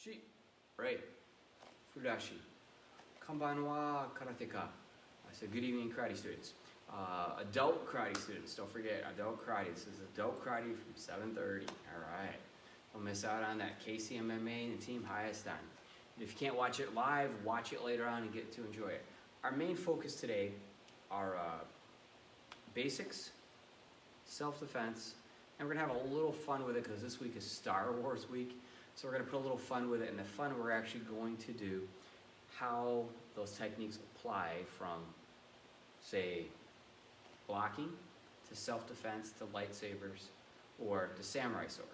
shi, right, fudashi, kanban karateka. I said good evening karate students. Adult karate students, don't forget, adult karate. This is adult karate from 7:30, all right. Don't miss out on that KCMMA and Team Highest on. If you can't watch it live, watch it later on and get to enjoy it. Our main focus today are basics, self-defense, and we're gonna have a little fun with it because this week is Star Wars week. So we're gonna put a little fun with it, and the fun we're actually going to do how those techniques apply from, say, blocking to self-defense to lightsabers or to samurai sword.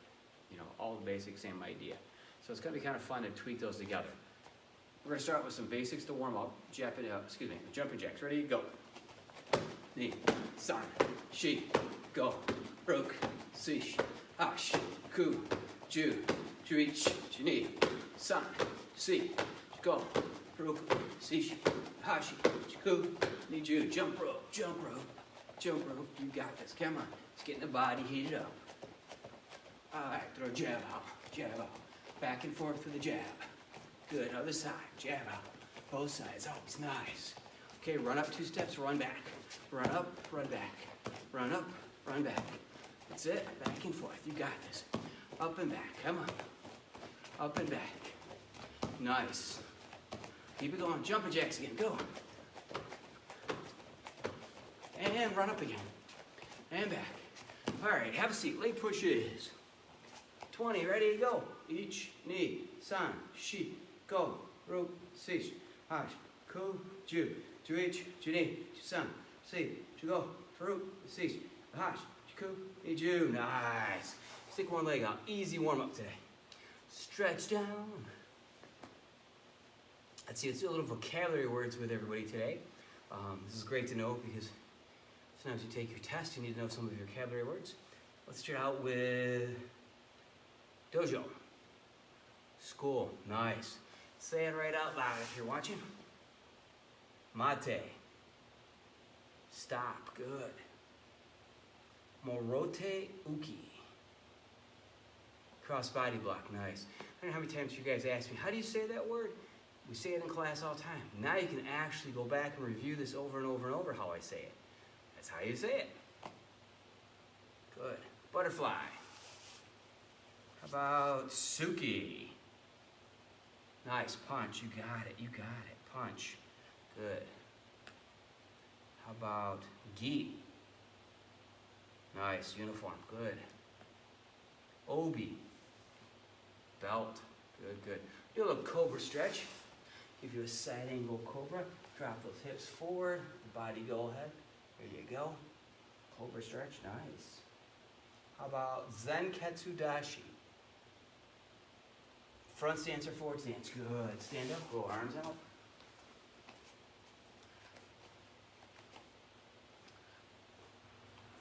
You know, all the basic same idea. So it's gonna be kind of fun to tweak those together. We're gonna start with some basics to warm up. Jumping jacks. Ready? Go. Ni, san, shi, go. Rook, sish, hash, ku, ju, juich, jini, san, si, go. Rook, sish, hashi, ku, ni, ju. Jump rope, jump rope, jump rope. You got this. Come on. Let's get the body heated up. All right, throw jab out, jab out. Back and forth for the jab. Good, other side, jab out. Both sides, always nice. Okay, run up 2 steps, run back. Run up, run back. Run up, run back. That's it, back and forth, you got this. Up and back, come on. Up and back. Nice. Keep it going, jumping jacks again, go. And run up again. And back. All right, have a seat, leg pushes. 20, ready, go. Ich, ni, san, shi, go. Ro, sish, hash, ku, ju, juich, juni, san, si, go. Ro, sish, hash, ku, ni, ju. Nice. Stick one leg out. Easy warm up today. Stretch down. Let's do a little vocabulary words with everybody today. This is great to know because sometimes you take your test, you need to know some of your vocabulary words. Let's start out with dojo. School, nice. Say it right out loud if you're watching. Mate. Stop, good. Morote uki. Cross body block, nice. I don't know how many times you guys ask me, how do you say that word? We say it in class all the time. Now you can actually go back and review this over and over and over how I say it. That's how you say it. Good. Butterfly. How about Suki? Nice, punch, you got it, punch. Good. How about Gi? Nice, uniform, good. Obi. Belt, good. Do a little cobra stretch. Give you a side angle cobra. Drop those hips forward, the body go ahead. There you go. Cobra stretch, nice. How about Zenketsu Dashi? Front stance or forward stance, good. Stand up, roll arms out.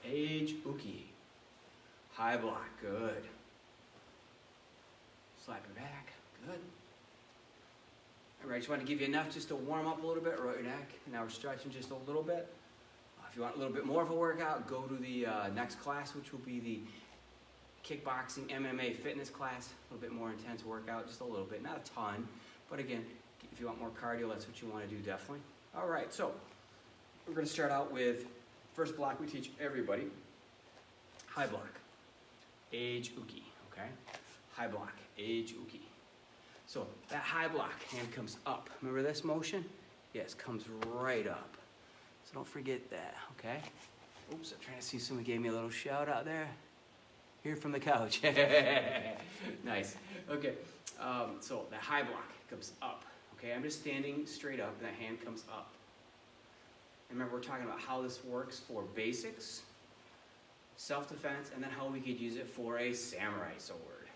Age uki. High block, good. Slap your back, good. All right, just want to give you enough just to warm up a little bit, roll your neck. Now we're stretching just a little bit. If you want a little bit more of a workout, go to the next class, which will be the kickboxing MMA fitness class. A little bit more intense workout, just a little bit, not a ton. But again, if you want more cardio, that's what you want to do, definitely. All right, so we're going to start out with first block we teach everybody. High block, age uki, okay? High block, age uki. So that high block, hand comes up. Remember this motion? Yes, comes right up. So don't forget that, okay? Oops, I'm trying to see somebody gave me a little shout out there. Here from the couch. Nice. Okay, so that high block comes up. Okay, I'm just standing straight up and that hand comes up. And remember, we're talking about how this works for basics, self-defense, and then how we could use it for a samurai sword.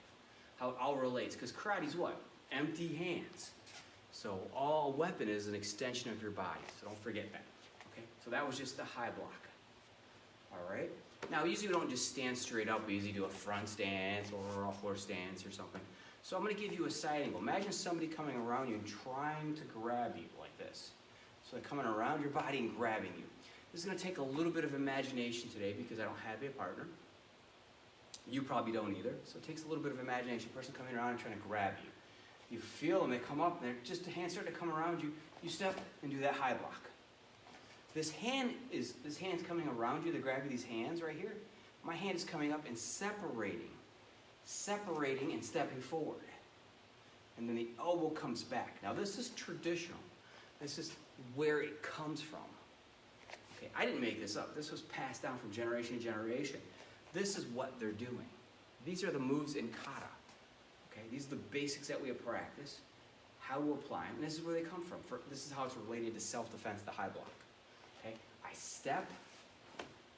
How it all relates, because karate's what? Empty hands. So all weapon is an extension of your body, so don't forget that. Okay, so that was just the high block. All right. Now, usually we don't just stand straight up. We usually do a front stance or a horse stance or something. So I'm going to give you a side angle. Imagine somebody coming around you and trying to grab you like this. So they're coming around your body and grabbing you. This is going to take a little bit of imagination today because I don't have a partner. You probably don't either. So it takes a little bit of imagination. Person coming around and trying to grab you. You feel them, they come up, and they're just the hands start to come around you. You step and do that high block. This hand's coming around you to grab you these hands right here. My hand is coming up and separating and stepping forward. And then the elbow comes back. Now this is traditional. This is where it comes from. Okay, I didn't make this up. This was passed down from generation to generation. This is what they're doing. These are the moves in kata. Okay, these are the basics that we practice, how to apply them, and this is where they come from. This is how it's related to self-defense, the high block. Okay, I step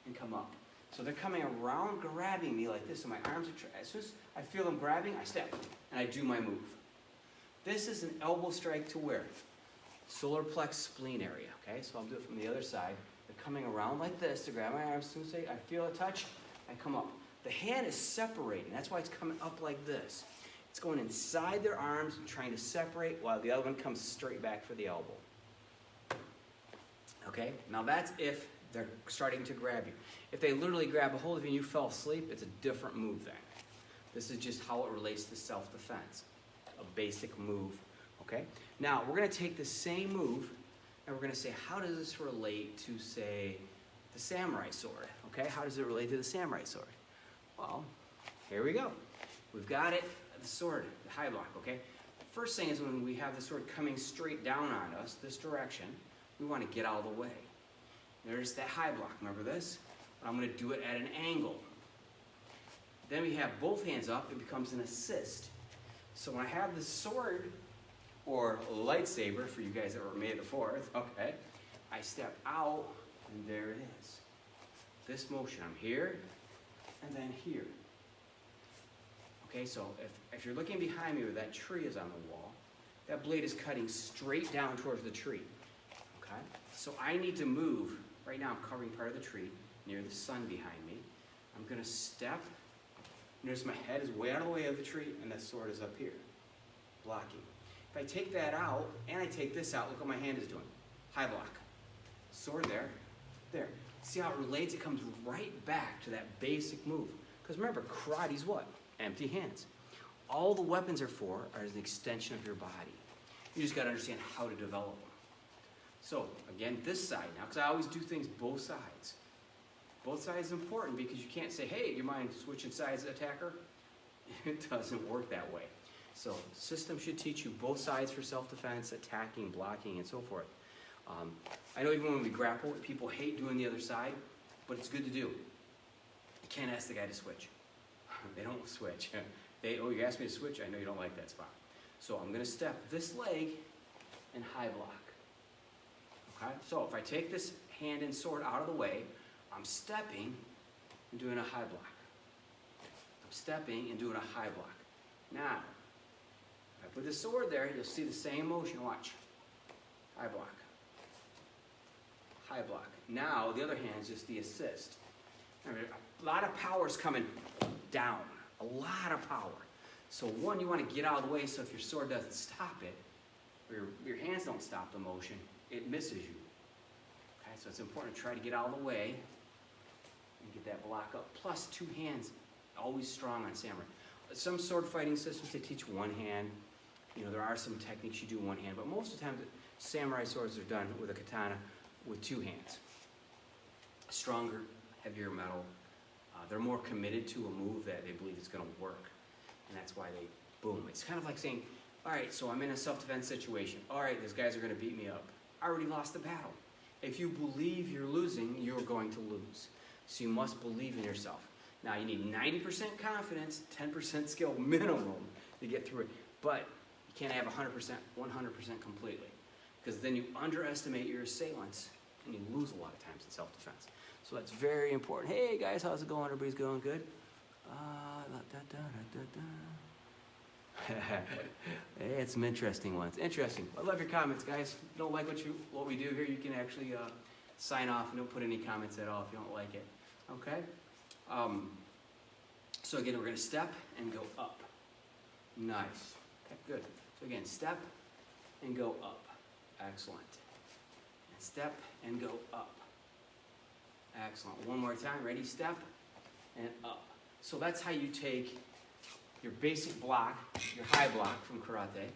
and come up. So they're coming around, grabbing me like this, so my arms are, as soon as I feel them grabbing, I step, and I do my move. This is an elbow strike to where? Solar plex spleen area, okay? So I'll do it from the other side. They're coming around like this to grab my arms. As soon as I feel a touch, I come up. The hand is separating. That's why it's coming up like this. It's going inside their arms and trying to separate while the other one comes straight back for the elbow. Okay? Now that's if they're starting to grab you. If they literally grab a hold of you and you fell asleep, it's a different move then. This is just how it relates to self-defense. A basic move. Okay? Now, we're going to take the same move and we're going to say, how does this relate to, say, the samurai sword? Okay? How does it relate to the samurai sword? Well, here we go. We've got it, the sword, the high block, okay? First thing is when we have the sword coming straight down on us, this direction, we want to get out of the way. There's that high block, remember this? I'm going to do it at an angle. Then we have both hands up, it becomes an assist. So when I have the sword, or lightsaber, for you guys that were May the 4th, okay, I step out, and there it is. This motion, I'm here, and then here. Okay, so if you're looking behind me where that tree is on the wall, that blade is cutting straight down towards the tree. Okay, so I need to move. Right now I'm covering part of the tree near the sun behind me. I'm going to step. Notice my head is way out of the way of the tree, and that sword is up here, blocking. If I take that out, and I take this out, look what my hand is doing. High block. Sword there, there. See how it relates? It comes right back to that basic move. Because remember, karate's what? Empty hands. All the weapons are for are an extension of your body. You just got to understand how to develop them. So, again, this side now, because I always do things both sides. Both sides is important because you can't say, hey, you mind switching sides, attacker? It doesn't work that way. So, system should teach you both sides for self-defense, attacking, blocking, and so forth. I know even when we grapple, people hate doing the other side, but it's good to do. You can't ask the guy to switch. They don't switch. Oh, you asked me to switch? I know you don't like that spot. So I'm going to step this leg and high block. Okay? So if I take this hand and sword out of the way, I'm stepping and doing a high block. I'm stepping and doing a high block. Now, if I put the sword there, you'll see the same motion. Watch. High block. High block. Now, the other hand is just the assist. A lot of power is coming down. A lot of power. So one, you want to get out of the way so if your sword doesn't stop it, or your hands don't stop the motion, it misses you. Okay, so it's important to try to get out of the way and get that block up. Plus, two hands, always strong on samurai. Some sword fighting systems, they teach one hand. You know, there are some techniques you do one hand, but most of the time, samurai swords are done with a katana with two hands. Stronger, heavier metal. They're more committed to a move that they believe is going to work. And that's why they, boom. It's kind of like saying, all right, so I'm in a self-defense situation. All right, these guys are going to beat me up. I already lost the battle. If you believe you're losing, you're going to lose. So you must believe in yourself. Now, you need 90% confidence, 10% skill minimum to get through it. But you can't have 100%, 100% completely. Because then you underestimate your assailants, and you lose a lot of times in self-defense. So that's very important. Hey guys, how's it going? Everybody's going good? Hey, it's some interesting ones. Interesting. I love your comments, guys. If you don't like what we do here, you can actually sign off and don't put any comments at all if you don't like it. Okay? So again, we're going to step and go up. Nice. Okay, good. So again, step and go up. Excellent. And step and go up. Excellent. One more time. Ready? Step and up. So that's how you take your basic block, your high block from karate,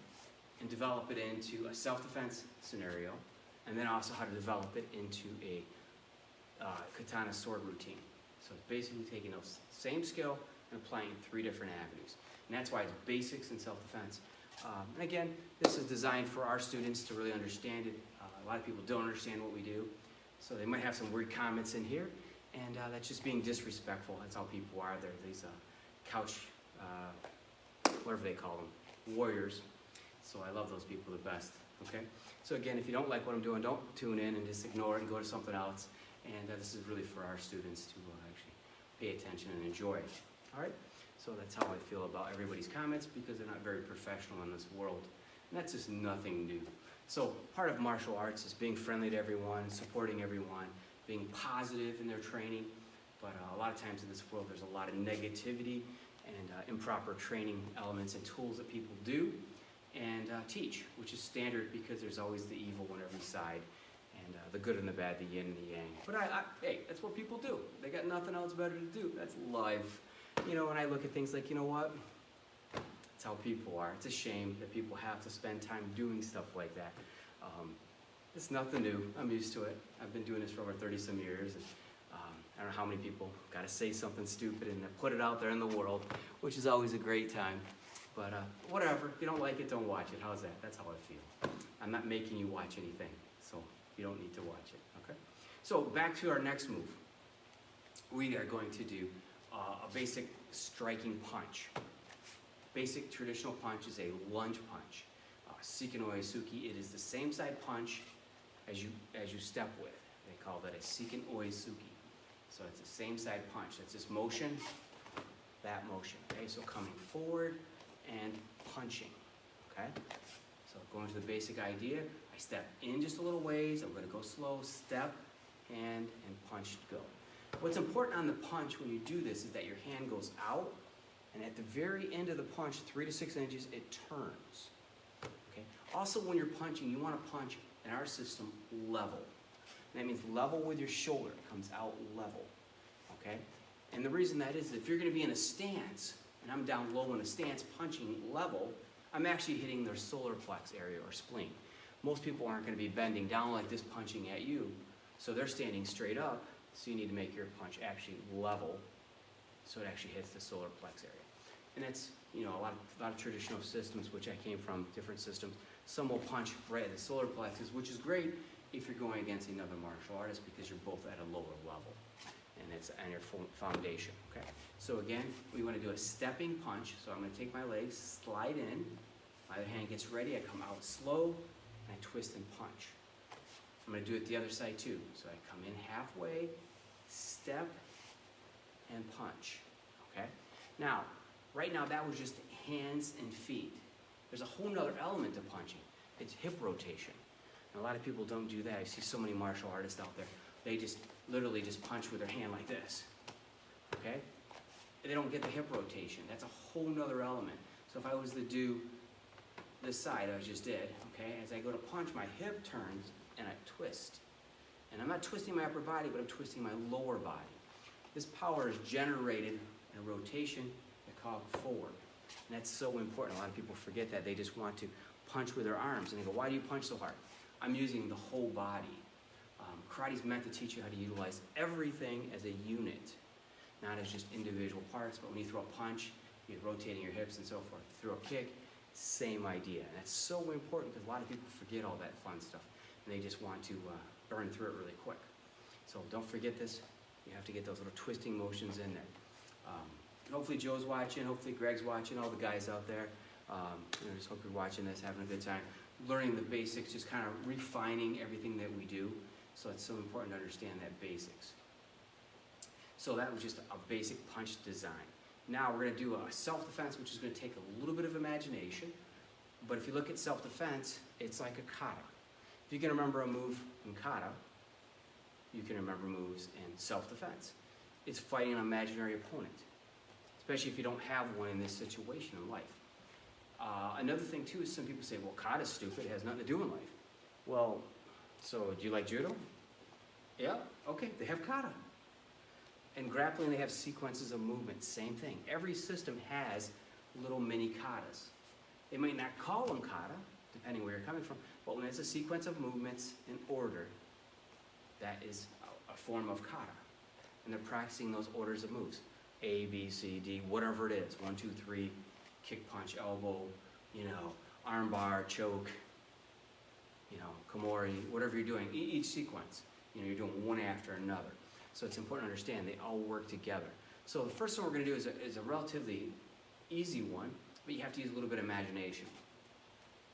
and develop it into a self-defense scenario, and then also how to develop it into a katana sword routine. So it's basically taking those same skill and applying it in 3 different avenues. And that's why it's basics and self-defense. And again, this is designed for our students to really understand it. A lot of people don't understand what we do, so they might have some weird comments in here, and that's just being disrespectful. That's how people are. They're these couch, whatever they call them, warriors. So I love those people the best, okay? So again, if you don't like what I'm doing, don't tune in and just ignore it and go to something else. And this is really for our students to actually pay attention and enjoy. All right? So that's how I feel about everybody's comments, because they're not very professional in this world. And that's just nothing new. So part of martial arts is being friendly to everyone, supporting everyone, being positive in their training. But a lot of times in this world, there's a lot of negativity and improper training elements and tools that people do and teach, which is standard because there's always the evil on every side, and the good and the bad, the yin and the yang. But hey, that's what people do. They got nothing else better to do. That's life. You know, when I look at things like, you know what? That's how people are. It's a shame that people have to spend time doing stuff like that. It's nothing new. I'm used to it. I've been doing this for over 30-some years. And, I don't know how many people got to say something stupid and put it out there in the world, which is always a great time. But whatever. If you don't like it, don't watch it. How's that? That's how I feel. I'm not making you watch anything, so you don't need to watch it. Okay? So back to our next move. We are going to do a basic striking punch. Basic traditional punch is a lunge punch. Seiken Oisuki, it is the same side punch as you step with. They call that a Seiken Oisuki. So it's the same side punch. That's this motion, that motion. Okay, so coming forward and punching. Okay, so going to the basic idea, I step in just a little ways. I'm going to go slow, step, hand, and punch, go. What's important on the punch when you do this is that your hand goes out, and at the very end of the punch, 3 to 6 inches, it turns. Okay. Also, when you're punching, you want to punch, in our system, level. And that means level with your shoulder. It comes out level. Okay? And the reason that is, if you're going to be in a stance, and I'm down low in a stance punching level, I'm actually hitting their solar plex area or spleen. Most people aren't going to be bending down like this punching at you, so they're standing straight up, so you need to make your punch actually level so it actually hits the solar plex area. And that's, you know, a lot of traditional systems, which I came from, different systems. Some will punch right at the solar plexus, which is great if you're going against another martial artist because you're both at a lower level. And it's on your foundation, okay? So again, we want to do a stepping punch. So I'm going to take my legs, slide in, my other hand gets ready, I come out slow, and I twist and punch. I'm going to do it the other side too. So I come in halfway, step, and punch, okay? Now, right now that was just hands and feet. There's a whole nother element to punching. It's hip rotation. And a lot of people don't do that. I see so many martial artists out there. They just literally just punch with their hand like this, okay? They don't get the hip rotation. That's a whole nother element. So if I was to do this side I just did, okay, as I go to punch, my hip turns and I twist. And I'm not twisting my upper body, but I'm twisting my lower body. This power is generated in a rotation they call forward. And that's so important. A lot of people forget that. They just want to punch with their arms. And they go, why do you punch so hard? I'm using the whole body. Karate's meant to teach you how to utilize everything as a unit, not as just individual parts, but when you throw a punch, you're rotating your hips and so forth. Throw a kick, same idea. And that's so important because a lot of people forget all that fun stuff. And they just want to burn through it really quick. So don't forget this. You have to get those little twisting motions in there. Hopefully Joe's watching, hopefully Greg's watching, all the guys out there. Just hope you're watching this, having a good time. Learning the basics, just kind of refining everything that we do. So it's so important to understand that basics. So that was just a basic punch design. Now we're going to do a self-defense, which is going to take a little bit of imagination. But if you look at self-defense, it's like a kata. If you can remember a move in kata, you can remember moves in self-defense. It's fighting an imaginary opponent, especially if you don't have one in this situation in life. Another thing too is some people say, well, kata's stupid, it has nothing to do in life. Well, so do you like judo? Yeah, okay, they have kata. And grappling, they have sequences of movement, same thing. Every system has little mini katas. They might not call them kata, depending where you're coming from, but when it's a sequence of movements in order, that is a form of kata. And they're practicing those orders of moves. A, B, C, D, whatever it is. 1, 2, 3, kick, punch, elbow, arm bar, choke, Komori, whatever you're doing. Each sequence, you're doing one after another. So it's important to understand they all work together. So the first one we're going to do is a relatively easy one, but you have to use a little bit of imagination.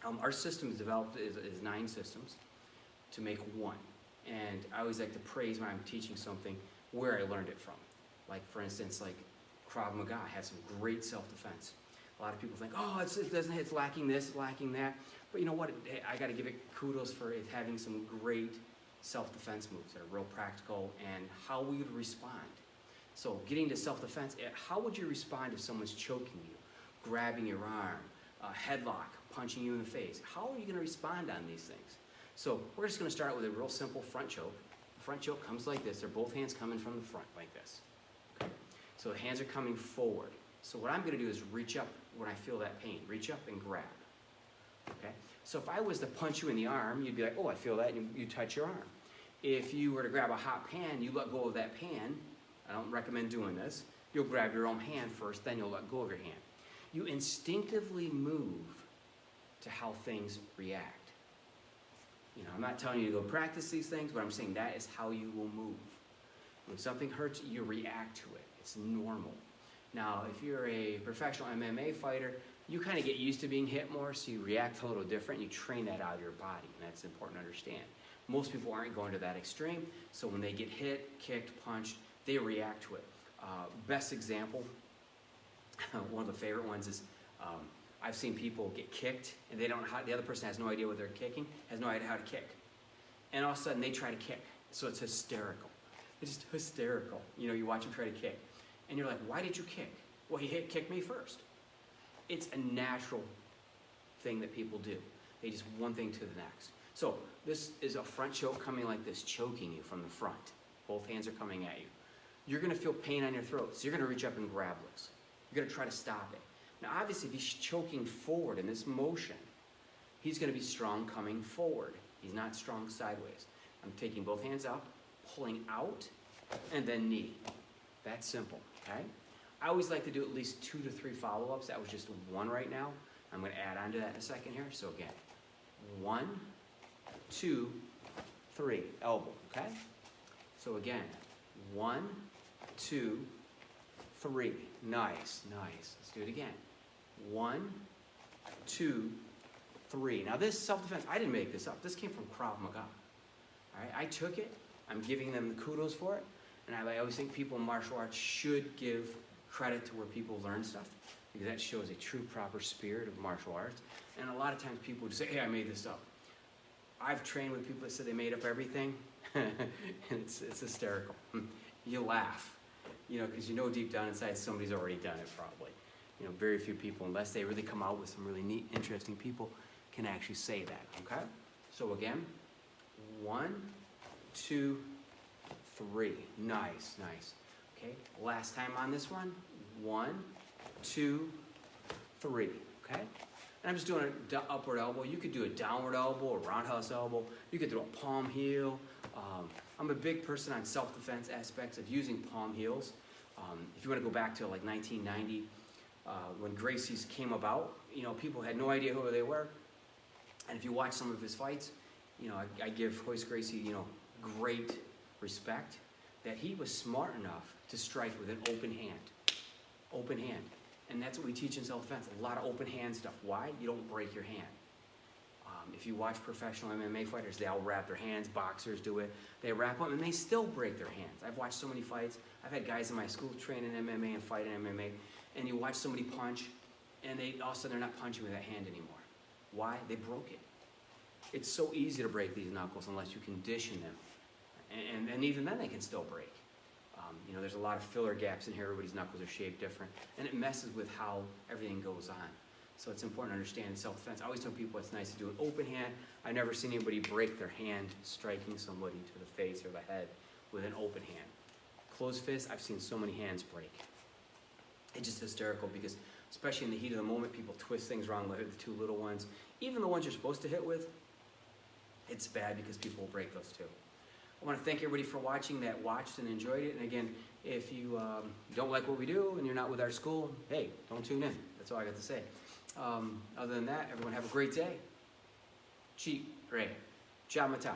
Our system is developed is 9 systems to make one. And I always like to praise when I'm teaching something where I learned it from. Like, for instance, Krav Maga has some great self-defense. A lot of people think, oh, it's lacking this, lacking that. But you know what? I got to give it kudos for it having some great self-defense moves that are real practical and how we would respond. So getting to self-defense, how would you respond if someone's choking you, grabbing your arm, headlock, punching you in the face? How are you going to respond on these things? So we're just going to start with a real simple front choke. The front choke comes like this. They're both hands coming from the front like this. Okay? So the hands are coming forward. So what I'm going to do is reach up when I feel that pain. Reach up and grab. Okay? So if I was to punch you in the arm, you'd be like, oh, I feel that, and you touch your arm. If you were to grab a hot pan, you let go of that pan. I don't recommend doing this. You'll grab your own hand first, then you'll let go of your hand. You instinctively move to how things react. I'm not telling you to go practice these things, but I'm saying that is how you will move. When something hurts, you react to it. It's normal. Now, if you're a professional MMA fighter, you kind of get used to being hit more, so you react a little different. You train that out of your body, and that's important to understand. Most people aren't going to that extreme, so when they get hit, kicked, punched, they react to it. Best example, one of the favorite ones is I've seen people get kicked, and the other person has no idea what they're kicking, has no idea how to kick. And all of a sudden, they try to kick. So it's hysterical. It's just hysterical. You watch them try to kick. And you're like, why did you kick? Well, he kicked me first. It's a natural thing that people do. They just one thing to the next. So this is a front choke coming like this, choking you from the front. Both hands are coming at you. You're going to feel pain on your throat, so you're going to reach up and grab this. You're going to try to stop it. Now, obviously, if he's choking forward in this motion, he's going to be strong coming forward. He's not strong sideways. I'm taking both hands up, pulling out, and then knee. That's simple, okay? I always like to do at least 2 to 3 follow-ups. That was just one right now. I'm going to add on to that in a second here. So again, 1, 2, 3, elbow, okay? So again, 1, 2, 3. Nice, nice. Let's do it again. 1, 2, 3. Now this self-defense, I didn't make this up. This came from Krav Maga. All right, I took it. I'm giving them the kudos for it. And I always think people in martial arts should give credit to where people learn stuff, because that shows a true, proper spirit of martial arts. And a lot of times people would say, hey, I made this up. I've trained with people that said they made up everything, and it's hysterical. You laugh, because deep down inside somebody's already done it probably. Very few people, unless they really come out with some really neat, interesting people, can actually say that, okay? So again, 1, 2, 3. Nice, nice. Okay, last time on this one. 1, 2, 3. Okay? And I'm just doing an upward elbow. You could do a downward elbow, a roundhouse elbow. You could do a palm heel. I'm a big person on self-defense aspects of using palm heels. If you want to go back to 1990, when Gracie's came about, people had no idea who they were. And if you watch some of his fights, I give Royce Gracie, great respect that he was smart enough to strike with an open hand. Open hand. And that's what we teach in self-defense, a lot of open hand stuff. Why? You don't break your hand. If you watch professional MMA fighters, they all wrap their hands. Boxers do it. They wrap them, and they still break their hands. I've watched so many fights. I've had guys in my school train in MMA and fight in MMA, and you watch somebody punch, and all of a sudden they're not punching with that hand anymore. Why? They broke it. It's so easy to break these knuckles unless you condition them. And even then they can still break. There's a lot of filler gaps in here. Everybody's knuckles are shaped different, and it messes with how everything goes on. So it's important to understand self-defense. I always tell people it's nice to do an open hand. I've never seen anybody break their hand striking somebody to the face or the head with an open hand. Closed fist, I've seen so many hands break. It's just hysterical because especially in the heat of the moment. People twist things wrong, like the two little ones. Even the ones you're supposed to hit with, it's bad because people will break those too. I want to thank everybody for watching that watched and enjoyed it. And again, if you don't like what we do and you're not with our school, hey, don't tune in. That's all I got to say. Other than that, everyone have a great day. Chi Re. Jamata.